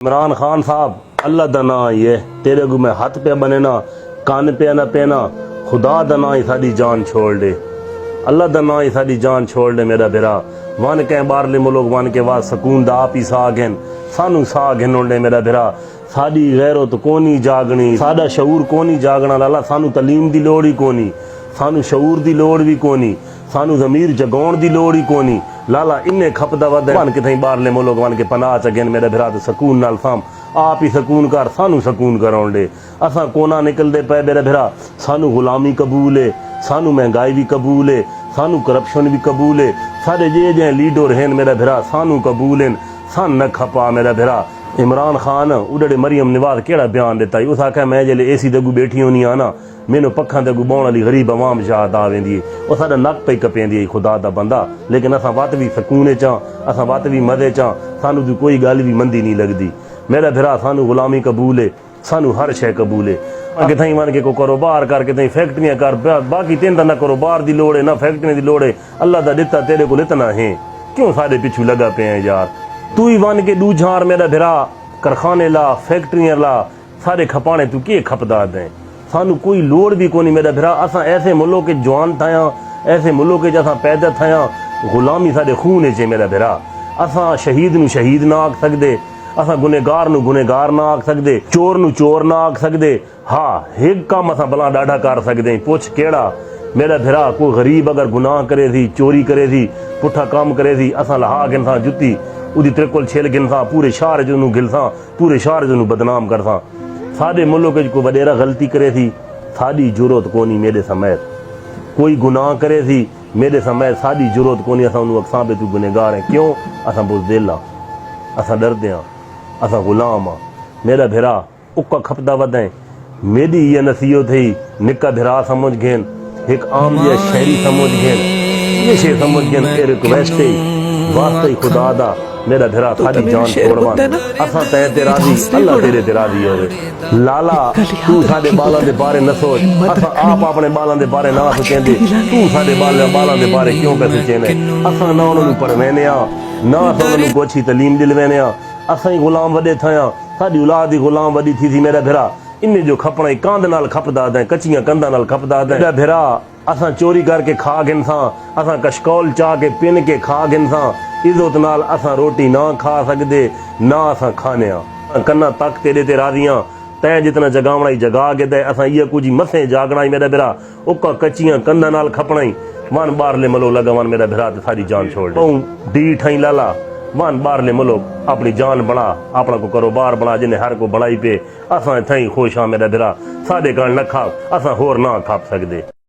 इमरान खान साहब, अल्लाह दा ना ये तेरे को मैं हाथ पे बने ना कान पे ना पेना, खुदा दा ना ही साडी जान छोड़ दे, अल्लाह दा ना ही साडी जान छोड़ दे मेरा बेरा। वन के बारले मुल्क वन के बाद सकून दा आप ही सा घेन सानू सा घेनोंडे मेरा बेरा। साडी गैरत कोनी जागनी, साडा शऊर कोनी जागना लाला। सानू तलीम दी लोड़ ही कोनी, सानू शऊर दी लोड़ भी कोनी, सानू ज़मीर जगाउण दी लोड़ ही कोनी लाला। इन्ने खपदा वध वन के थई बारले मुल्क वन के पनाह च अगेन मेरे भिरा। सकून नाल साम आप ही सकून कर, सानू सकून कराउण दे। असां कोना निकलदे पे मेरे भिरा। सानू गुलामी कबूल है, सानू महंगाई भी कबूल है, सानू करप्शन भी कबूल है। सारे जे लीडर हैं मेरा भिरा सानू कबूल हैं, सान न खपा मेरा भिरा। इमरान खान उड़े मरियम नवाज केड़ा बयान दिता, उस आख्या मैं जेल्ले एसी दे अगू बैठी होनी आ ना, मैनू पक्खां दे अगू बौण वाली गरीब अवाम याद आ वेंदी है। और साडा नक पई कपेंदी है खुदा दा बंदा। लेकिन असां वत भी सकून च, असां वत भी मजे च, सानू दी कोई गल भी मंदी नहीं लगदी मेरा भिरा। सानू गुलामी कबूल है, सानू हर शय कबूल है। कितई वन के को कारोबार कर, कितई फैक्ट्रियां कर, बाकी तेन ना कारोबार दी लोड़ है ना फैक्ट्रियां दी लोड़ है। अल्लाह दा दिता तेरे को इतना है, क्यों साडे पिछू लगा पे हैं यार। तू ही वन के दूझार मेरा भिरा, कारखाने ला फैक्ट्रियां ला सारे खपाने तू के खपदा दें। सानू कोई लोड़ भी कोनी मेरा भिरा। असां ऐसे मुल्क के जवान थाया, ऐसे मुल्क के असां पैदा थाया, गुलामी साडे खून च मेरा भिरा। असां शहीद नू शहीद ना आख सकदे, असां गुनेगार नू गुनेगार ना आख सकदे, चोर नू चोर ना आख सकदे। हाँ एक काम असां भला डाढ़ा कर सकदे, पुछ केड़ा मेरा भिरा। कोई गरीब अगर गुनाह करे थी, चोरी करे थी, पुठा काम करे थी, असां लहा गिनसां जुत्ती उदी त्रिकुल छेल गिनसां, पूरे शहर जो नू गिलसां, पूरे शहर जो नू बदनाम करसां। साडे मुल्क को वडेरा गलती करे थी, साडी जुरत कोनी मेरे समेत। कोई गुनाह करे थी मेरे समेत, साडी जुरत कोनी असां उन्हू अक्सां पे तू गुनेगार है। क्यों असां बुज़दिल आ, असां डरदे आ, असां गुलाम आ मेरा भिरा। उक्का खपदा वधे मेरी ये नसीहत थी, निका भिरा समझ घेन, एक आम जे शहरी समझ घेन, ये शे समझ घेन। ए रिक्वेस्ट वास्ते खुदा दा मेरा भिरा साडी जान छोड़वान। असां तै ते राजी, अल्लाह तेरे ते राजी होवे लाला। तू साडे बालां दे बारे न सोच, असां आप अपने बालां दे बारे ना सोचेंदे, तू साडे बालां दे बारे क्यों पे सोचेने। असां ना उन्हां नू पढ़वेने आ, ना असां उन्हां नू कोई अच्छी तलीम दिलवेने आ। असां ही गुलाम वडे थाया, साडी औलाद ही गुलाम वडी थी सी मेरा भिरा। इन्ने जो खपना कांद नाल खपदा दे, कच्चियां कंधा नाल खपदा दे मेरा भिरा। असां चोरी करके खा गिनसां, असां कशकौल चाह के पिन के खा गिनसां। इज्जत नाल असां रोटी ना खा सकदे, ना असां खाने आ। कन्ना तक तेरे ते राजियां, तै जितना जगावना ही जगा के दे। असां ये कुछ मसे जागना ही मेरा भिरा। उक्का कच्चियां कंधा नाल खपना ही वन बारले मलो लगा वन मेरा भिरा ते सारी जान छोड़ दे। डी ठई लाला वन बारले मुल्क अपनी जान बना, अपना को कारोबार बना, जिन्हें हर को बनाई पे। असां थई खुश हाँ मेरा भिरा, साडे गल न खाप, असां होर ना खाप सकदे।